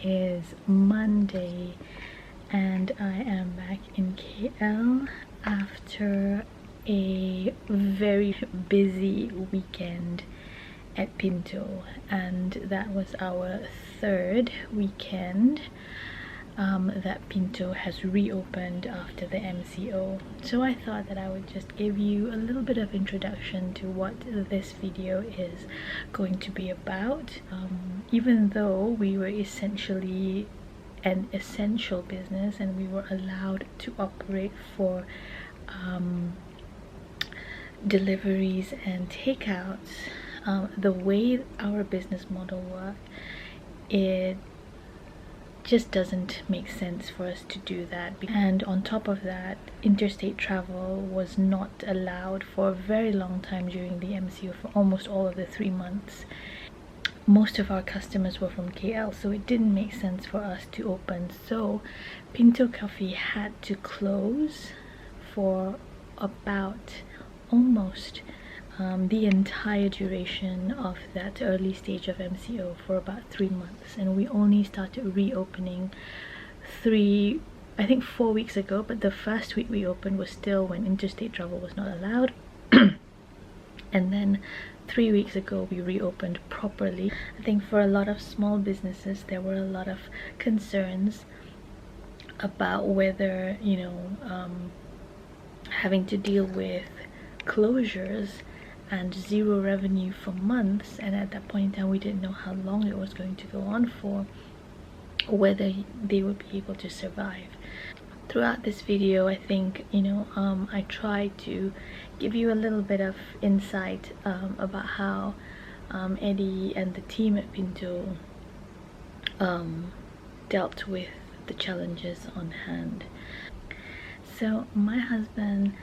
is Monday and I am back in KL after a very busy weekend at Pinto, and that was our third weekend that Pinto has reopened after the MCO. So I thought that I would just give you a little bit of introduction to what this video is going to be about. Even though we were essentially an essential business and we were allowed to operate for deliveries and takeouts, the way our business model worked, it just doesn't make sense for us to do that. And on top of that, interstate travel was not allowed for a very long time during the MCO, for almost all of the 3 months. Most of our customers were from KL, so it didn't make sense for us to open. So Pinto Coffee had to close for about almost the entire duration of that early stage of MCO, for about 3 months, and we only started reopening 4 weeks ago. But the first week we opened was still when interstate travel was not allowed and then 3 weeks ago we reopened properly. I think for a lot of small businesses there were a lot of concerns about whether, you know, having to deal with closures and zero revenue for months, and at that point in time we didn't know how long it was going to go on for, whether they would be able to survive. Throughout this video, I think, you know, I try to give you a little bit of insight about how Eddie and the team at Pinto dealt with the challenges on hand. So my husband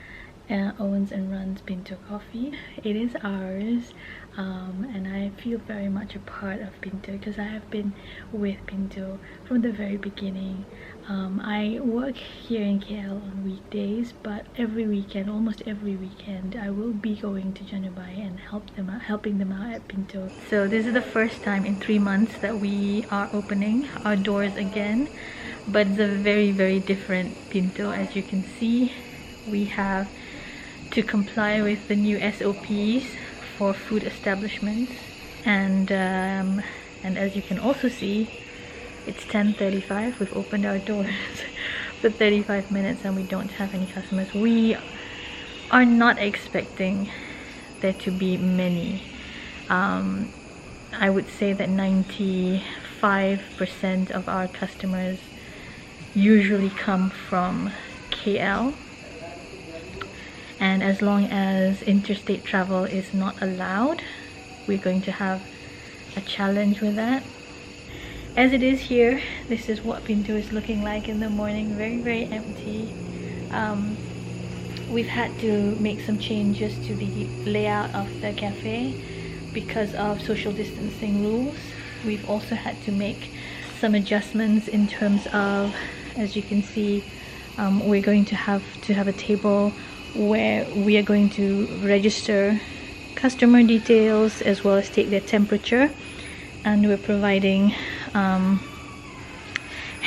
owns and runs Pinto Coffee. It is ours, and I feel very much a part of Pinto because I have been with Pinto from the very beginning. I work here in KL on weekdays, but every weekend, almost every weekend, I will be going to Janubai and helping them out at Pinto. So this is the first time in 3 months that we are opening our doors again, but it's a very, very different Pinto. As you can see, we have to comply with the new SOPs for food establishments, and as you can also see, it's 10:35. We've opened our doors for 35 minutes and we don't have any customers. We are not expecting there to be many. I would say that 95% of our customers usually come from KL, and as long as interstate travel is not allowed, we're going to have a challenge with that. As it is here, this is what Pinto is looking like in the morning. Very, very empty. We've had to make some changes to the layout of the cafe because of social distancing rules. We've also had to make some adjustments in terms of, as you can see, we're going to have a table where we are going to register customer details as well as take their temperature, and we're providing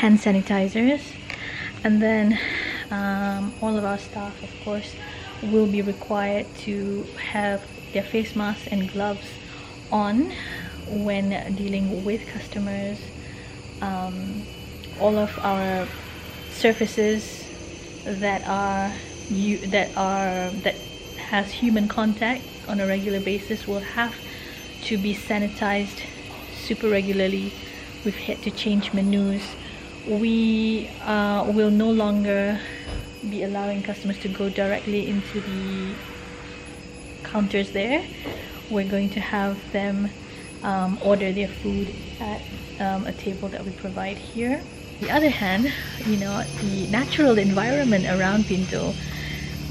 hand sanitizers, and then all of our staff, of course, will be required to have their face masks and gloves on when dealing with customers. All of our surfaces that has human contact on a regular basis will have to be sanitized super regularly. We've had to change menus. We will no longer be allowing customers to go directly into the counters there. We're going to have them order their food at a table that we provide here. On the other hand, you know, the natural environment around Pinto,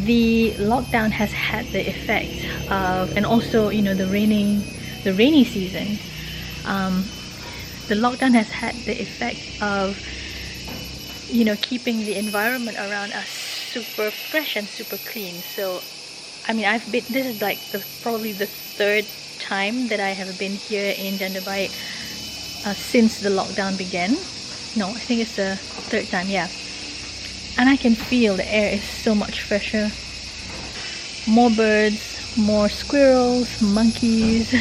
the lockdown has had the effect of, and also, you know, the rainy season, the lockdown has had the effect of, you know, keeping the environment around us super fresh and super clean. So I mean, this is like probably the third time that I have been here in Jandabai since the lockdown began. No, I think it's the third time, yeah. And I can feel the air is so much fresher. More birds, more squirrels, monkeys.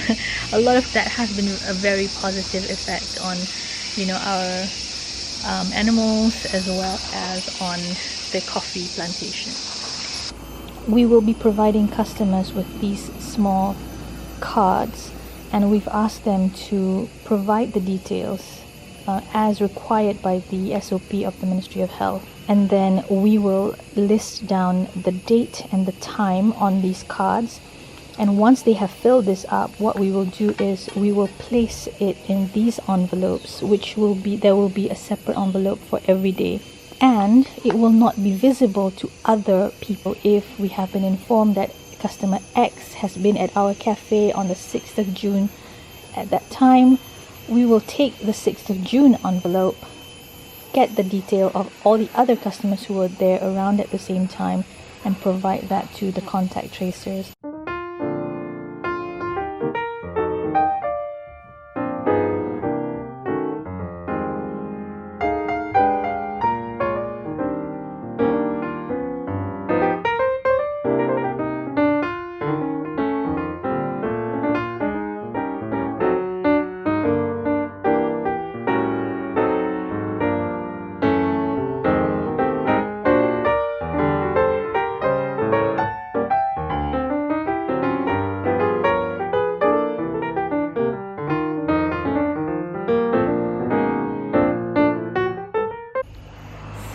A lot of that has been a very positive effect on, you know, our animals as well as on the coffee plantation. We will be providing customers with these small cards, and we've asked them to provide the details as required by the SOP of the Ministry of Health. And then we will list down the date and the time on these cards. And once they have filled this up, what we will do is we will place it in these envelopes, which will be, there will be a separate envelope for every day. And it will not be visible to other people. If we have been informed that customer X has been at our cafe on the 6th of June at that time, we will take the 6th of June envelope, get the detail of all the other customers who were there around at the same time, and provide that to the contact tracers.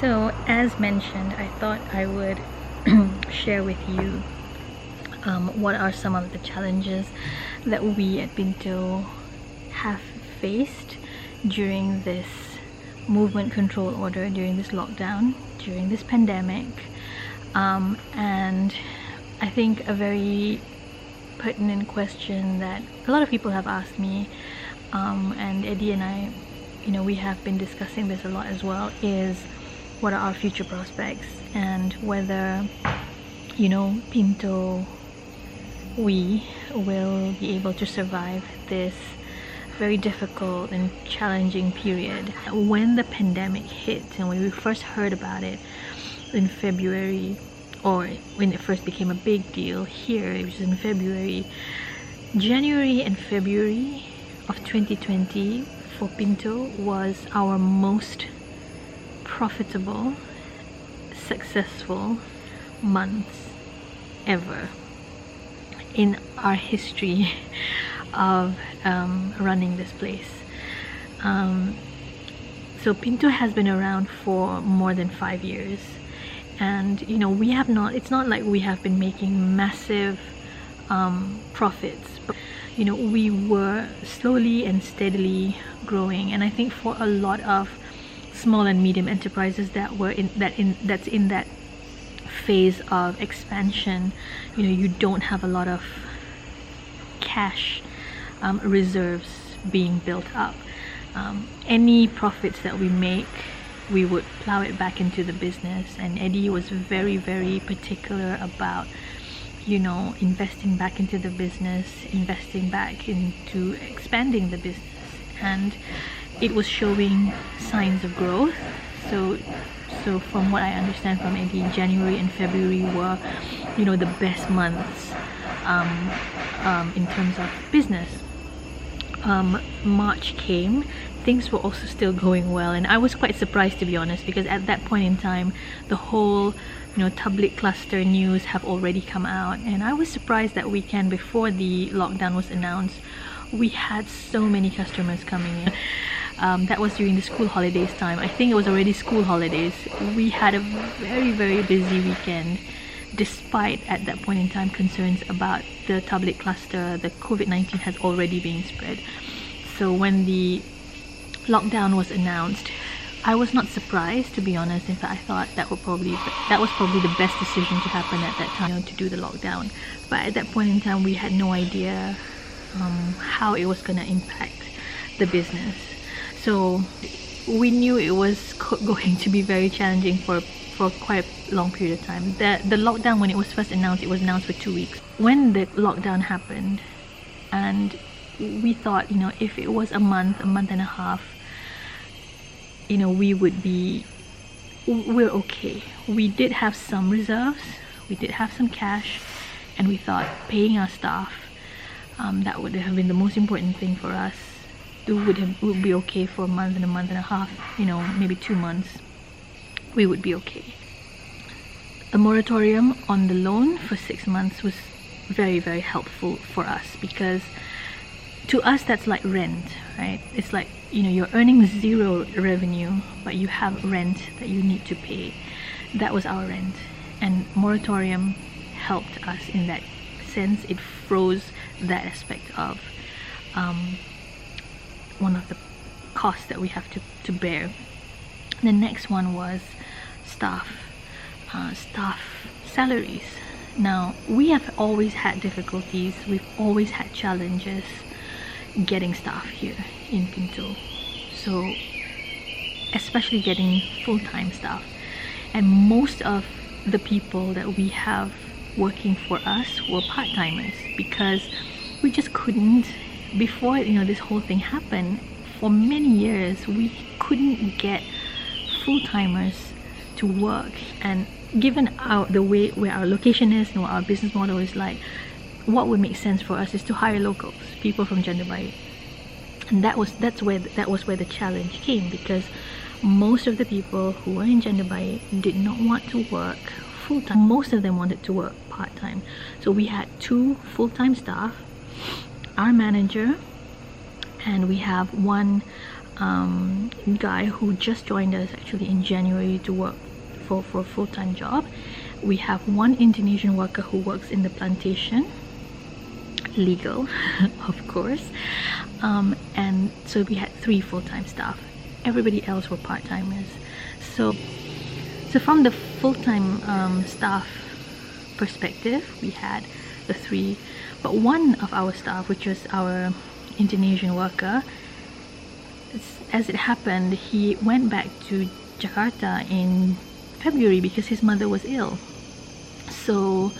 So, as mentioned, I thought I would share with you what are some of the challenges that we at Pinto have faced during this movement control order, during this lockdown, during this pandemic. And I think a very pertinent question that a lot of people have asked me, and Eddie and I, you know, we have been discussing this a lot as well, is what are our future prospects, and whether, you know, Pinto, we will be able to survive this very difficult and challenging period. When the pandemic hit and when we first heard about it in February, or when it first became a big deal here, it was in February, January and February of 2020 for Pinto was our most profitable, successful months ever in our history of running this place. So Pinto has been around for more than 5 years, and you know, we have not, it's not like we have been making massive profits, but you know, we were slowly and steadily growing. And I think for a lot of small and medium enterprises that were that's in that phase of expansion, you know, you don't have a lot of cash reserves being built up. Any profits that we make, we would plow it back into the business. And Eddie was very, very particular about, you know, investing back into the business, investing back into expanding the business, and it was showing signs of growth. So from what I understand from Eddie, January and February were, you know, the best months in terms of business. March came, things were also still going well, and I was quite surprised, to be honest, because at that point in time the whole, you know, tablet cluster news have already come out, and I was surprised that weekend before the lockdown was announced, we had so many customers coming in. That was during the school holidays time. I think it was already school holidays. We had a very, very busy weekend, despite at that point in time concerns about the tablet cluster. The COVID-19 has already been spread. So when the lockdown was announced, I was not surprised, to be honest. In fact, I thought that was probably the best decision to happen at that time, you know, to do the lockdown. But at that point in time, we had no idea how it was going to impact the business. So we knew it was going to be very challenging for quite a long period of time. The lockdown, when it was first announced, it was announced for 2 weeks. When the lockdown happened, and we thought, you know, if it was a month and a half, you know, we're okay. We did have some reserves, we did have some cash, and we thought paying our staff, that would have been the most important thing for us. It would be okay for a month and a half, you know, maybe 2 months. We would be okay. The moratorium on the loan for 6 months was very, very helpful for us, because to us that's like rent, right? It's like, you know, you're earning zero revenue, but you have rent that you need to pay. That was our rent, and moratorium helped us in that sense. It froze that aspect of one of the costs that we have to bear. The next one was staff salaries. Now, we have always had difficulties, we've always had challenges getting staff here in Pinto, so especially getting full-time staff, and most of the people that we have working for us were part-timers, because we just couldn't, before, you know, this whole thing happened, for many years we couldn't get full-timers to work. And given the way where our location is and what our business model is like, what would make sense for us is to hire locals, people from Janda Baik. And that was where the challenge came, because most of the people who were in Janda Baik did not want to work full-time. Most of them wanted to work part-time. So we had 2 full-time staff, our manager, and we have one guy who just joined us actually in January to work for a full-time job. We have one Indonesian worker who works in the plantation, legal of course, and so we had 3 full-time staff. Everybody else were part-timers. So from the full-time staff perspective, we had the 3, but one of our staff, which was our Indonesian worker, as it happened, he went back to Jakarta in February because his mother was ill. So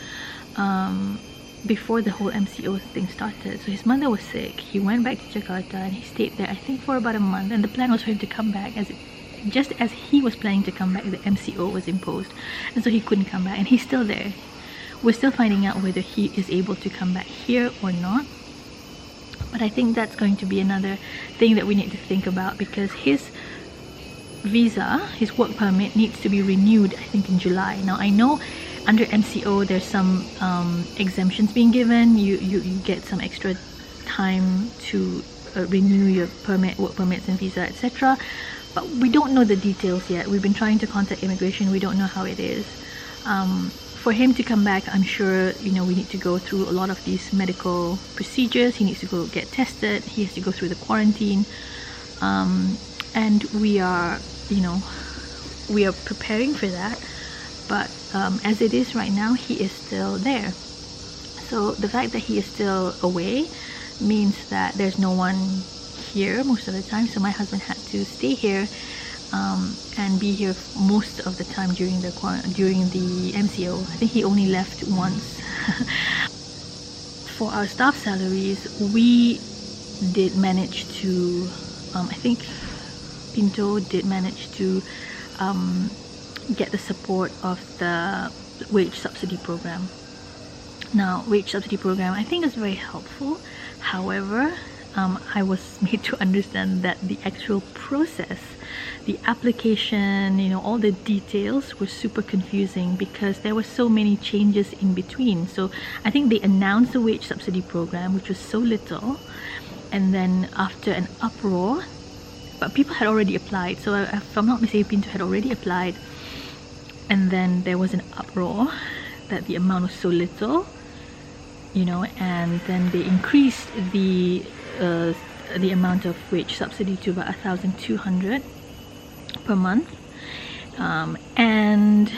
before the whole MCO thing started, so his mother was sick, he went back to Jakarta and he stayed there, I think, for about a month, and the plan was for him to come back. Just as he was planning to come back, the MCO was imposed, and so he couldn't come back, and he's still there. We're still finding out whether he is able to come back here or not, but I think that's going to be another thing that we need to think about, because his visa, his work permit, needs to be renewed, I think, in July. Now, I know under MCO there's some exemptions being given. You get some extra time to renew your work permits and visa, etc. But we don't know the details yet. We've been trying to contact immigration. We don't know how it is. For him to come back, I'm sure, you know, we need to go through a lot of these medical procedures. He needs to go get tested. He has to go through the quarantine, and we are, you know, we are preparing for that. But as it is right now, he is still there. So the fact that he is still away means that there's no one here most of the time. So my husband had to stay here and be here most of the time during the MCO. I think he only left once. For our staff salaries, we did manage to, I think Pinto did manage to get the support of the wage subsidy program. Now, wage subsidy program, I think, is very helpful. However, I was made to understand that the actual process, the application, you know, all the details were super confusing because there were so many changes in between. So I think they announced the wage subsidy program, which was so little, and then after an uproar, but people had already applied. So if I'm not mistaken, Pinto had already applied, and then there was an uproar that the amount was so little, you know, and then they increased the amount of wage subsidy to about 1,200 per month, and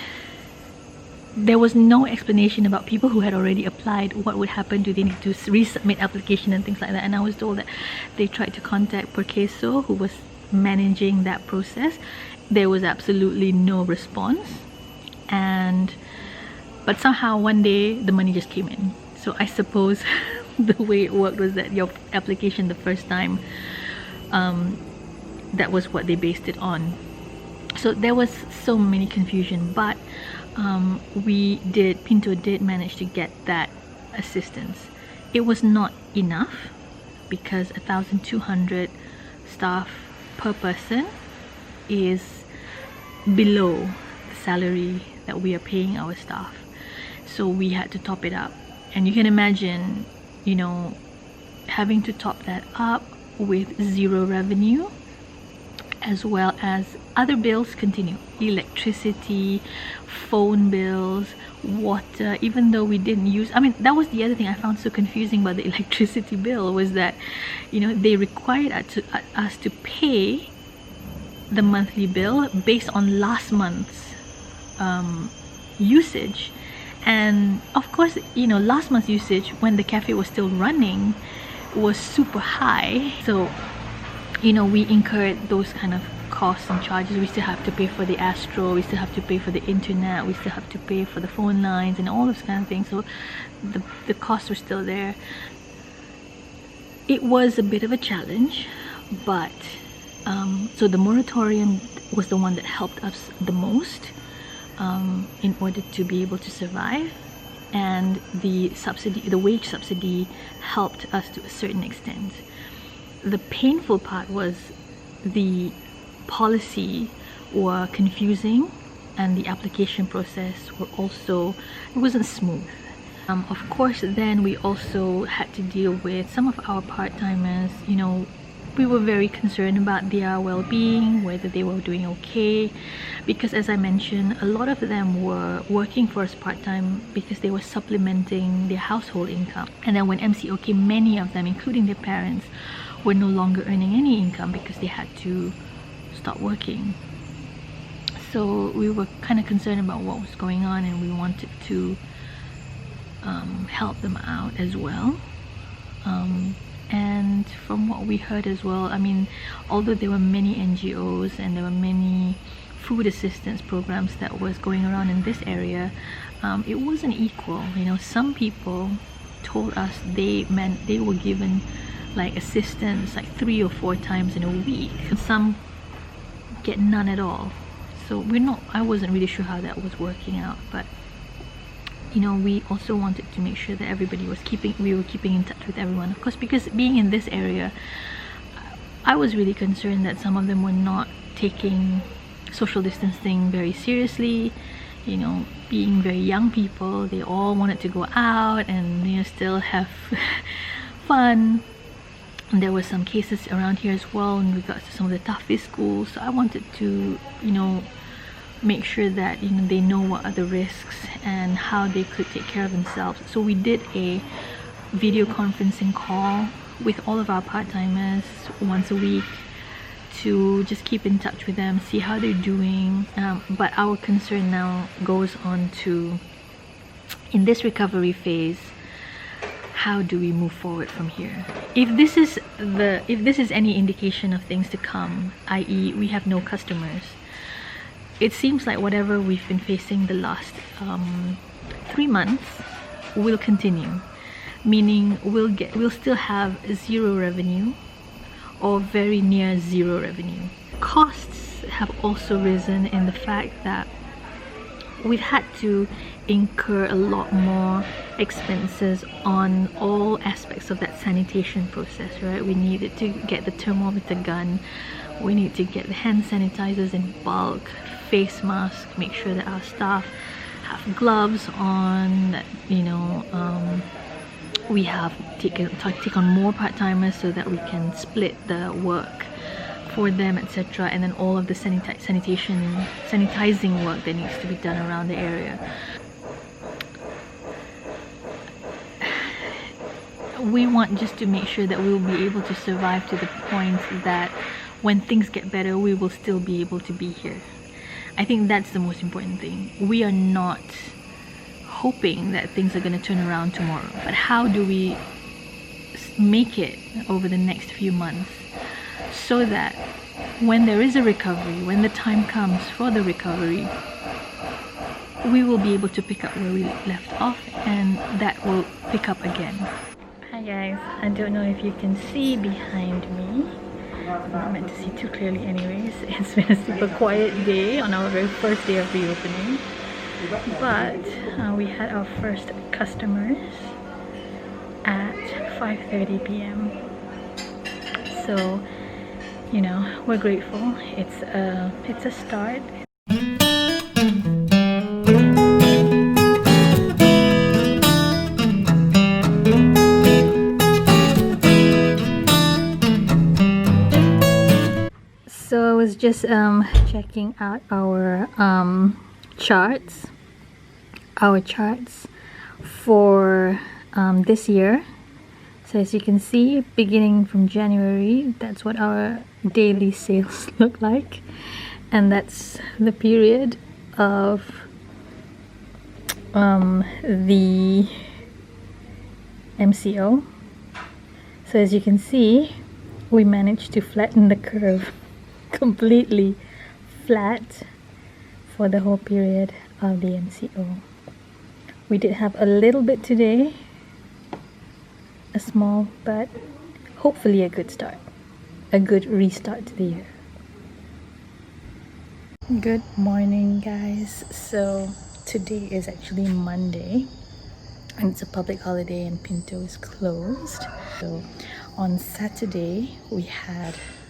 there was no explanation about people who had already applied. What would happen? Do they need to resubmit application and things like that? And I was told that they tried to contact Perkeso, who was managing that process. There was absolutely no response, but somehow one day the money just came in. So I suppose the way it worked was that your application the first time, that was what they based it on. So there was so many confusion, but Pinto did manage to get that assistance. It was not enough because 1,200 staff per person is below the salary that we are paying our staff. So we had to top it up. And you can imagine, you know, having to top that up with zero revenue, as well as other bills continue. Electricity, phone bills, water, even though we didn't use, I mean, that was the other thing I found so confusing about the electricity bill, was that, you know, they required us to pay the monthly bill based on last month's usage. And of course, you know, last month's usage when the cafe was still running was super high. So, you know, we incurred those kind of costs and charges. We still have to pay for the Astro, we still have to pay for the internet, we still have to pay for the phone lines and all those kind of things. So the costs were still there. It was a bit of a challenge, but so the moratorium was the one that helped us the most in order to be able to survive, and the subsidy, the wage subsidy, helped us to a certain extent. The painful part was the policy were confusing, and the application process were also, it wasn't smooth. Of course, then we also had to deal with some of our part-timers. You know, we were very concerned about their well-being, whether they were doing okay, because as I mentioned, a lot of them were working for us part-time because they were supplementing their household income. And then when MCO came, many of them, including their parents, were no longer earning any income because they had to stop working. So we were kind of concerned about what was going on, and we wanted to help them out as well. And from what we heard as well, I mean, although there were many NGOs and there were many food assistance programs that was going around in this area, it wasn't equal. You know, some people told us they were given like assistance like 3 or 4 times in a week. Some get none at all. So I wasn't really sure how that was working out, but you know, we also wanted to make sure that we were keeping in touch with everyone. Of course, because being in this area, I was really concerned that some of them were not taking social distancing very seriously. You know, being very young people, they all wanted to go out and, you know, still have fun. And there were some cases around here as well in regards to some of the toughest schools. So I wanted to, you know, make sure that, you know, they know what are the risks and how they could take care of themselves. So we did a video conferencing call with all of our part-timers once a week to just keep in touch with them, see how they're doing. But our concern now goes on to, in this recovery phase, how do we move forward from here? If this is any indication of things to come, i.e. we have no customers, it seems like whatever we've been facing the last 3 months will continue, meaning we'll still have zero revenue or very near zero revenue. Costs have also risen in the fact that we've had to incur a lot more expenses on all aspects of that sanitation process, right? We needed to get the thermometer gun, we need to get the hand sanitizers in bulk, face masks, make sure that our staff have gloves on, that, you know, we have take on more part-timers so that we can split the work for them, etc. And then all of the sanitizing work that needs to be done around the area. We want just to make sure that we will be able to survive to the point that when things get better, we will still be able to be here. I think that's the most important thing. We are not hoping that things are going to turn around tomorrow, but how do we make it over the next few months so that when there is a recovery, when the time comes for the recovery, we will be able to pick up where we left off, and that will pick up again. Hi. guys, I don't know if you can see behind me. I'm not meant to see too clearly anyways. It's been a super quiet day on our very first day of reopening, but we had our first customers at 5:30 p.m. so you know, we're grateful. It's a start. So I was just checking out our charts for this year. So as you can see, beginning from January, that's what our daily sales look like, and that's the period of the MCO. So as you can see, we managed to flatten the curve completely flat for the whole period of the MCO. We did have a little bit today, a small, but hopefully a good start, a good restart to the year. Good morning, guys. So today is actually Monday and it's a public holiday and Pinto is closed. So on Saturday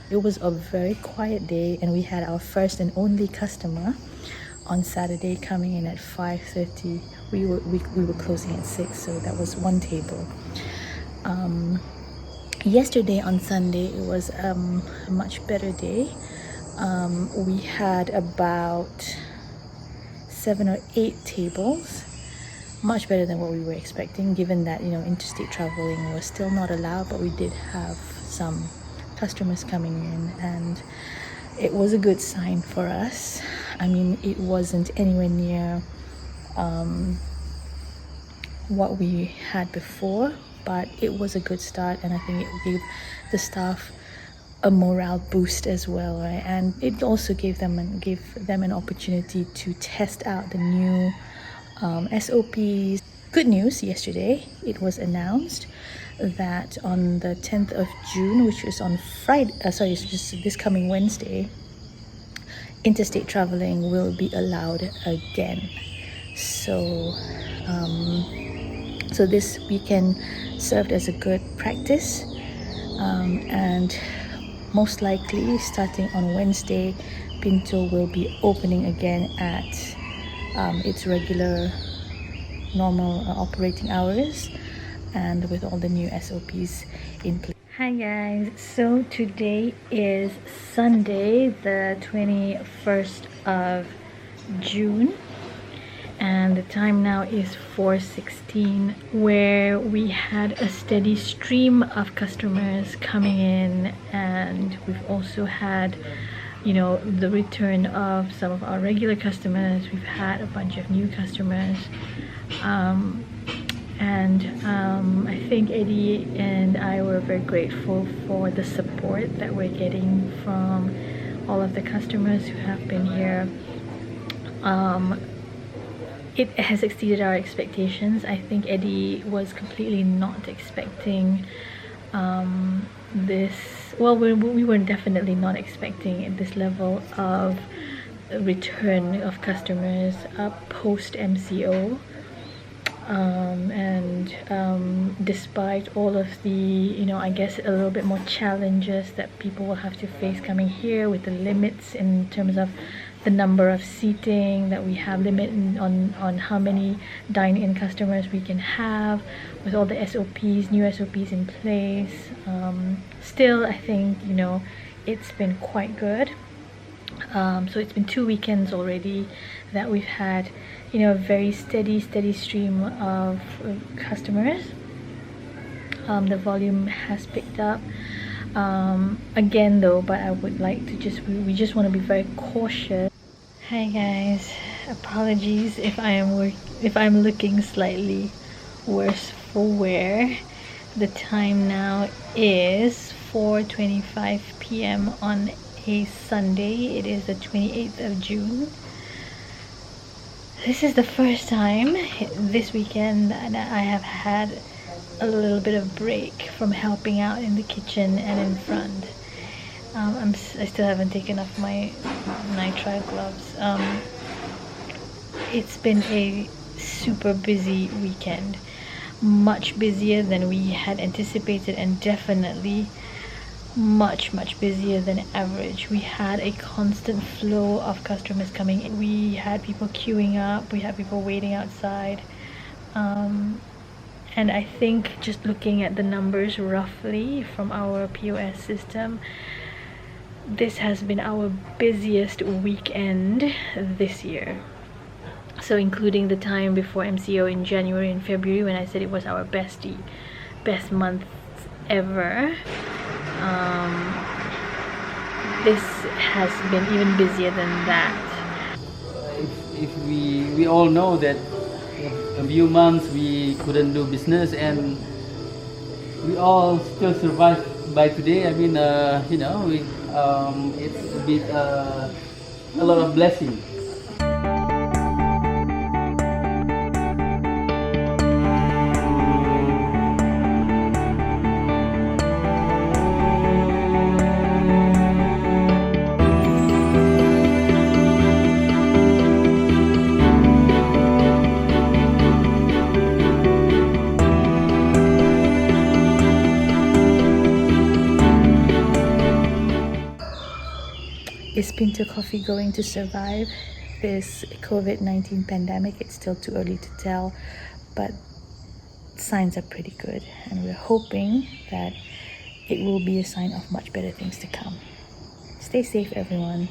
it was a very quiet day, and we had our first and only customer on Saturday coming in at 5:30. We were closing at 6, so that was one table. Yesterday on Sunday, it was a much better day. We had about 7 or 8 tables, much better than what we were expecting, given that, you know, interstate traveling was still not allowed, but we did have some customers coming in, and it was a good sign for us. I mean, it wasn't anywhere near what we had before, but it was a good start, and I think it gave the staff a morale boost as well, right? And it also gave them an opportunity to test out the new SOPs. Good news, yesterday it was announced that on the 10th of June, which is on Friday, it's just this coming Wednesday, interstate traveling will be allowed again. So so this weekend served as a good practice, and most likely starting on Wednesday, Pinto will be opening again at its regular normal operating hours, and with all the new SOPs in place. Hi guys, so today is Sunday, the 21st of June, and the time now is 4:16, where we had a steady stream of customers coming in, and we've also had, you know, the return of some of our regular customers. We've had a bunch of new customers, I think Eddie and I were very grateful for the support that we're getting from all of the customers who have been here. It has exceeded our expectations. I think Eddie was completely not expecting this. Well, we were definitely not expecting this level of return of customers post MCO. Despite all of the, you know, I guess a little bit more challenges that people will have to face coming here, with the limits in terms of the number of seating that we have, limit on how many dine-in customers we can have, with all the SOPs, new SOPs in place. Still, I think, you know, it's been quite good. So it's been 2 weekends already that we've had, you know, a very steady stream of customers. The volume has picked up again though, but I would like to we just want to be very cautious. Hi guys, apologies if I'm looking slightly worse for wear. The time now is 4:25 p.m. on a Sunday. It is the 28th of June. This is the first time this weekend that I have had a little bit of break from helping out in the kitchen and in front. I still haven't taken off my nitrile gloves. It's been a super busy weekend, much busier than we had anticipated, and definitely much busier than average. We had a constant flow of customers coming in. We had people queuing up, we had people waiting outside, and I think just looking at the numbers roughly from our POS system, this has been our busiest weekend this year. So including the time before MCO in January and February, when I said it was our best month ever, this has been even busier than that. If we all know that a few months we couldn't do business, and we all still survive by today. I mean, you know, it's a bit a lot of blessing. Is Pinto Coffee going to survive this COVID-19 pandemic? It's still too early to tell, but signs are pretty good, and we're hoping that it will be a sign of much better things to come. Stay safe, everyone.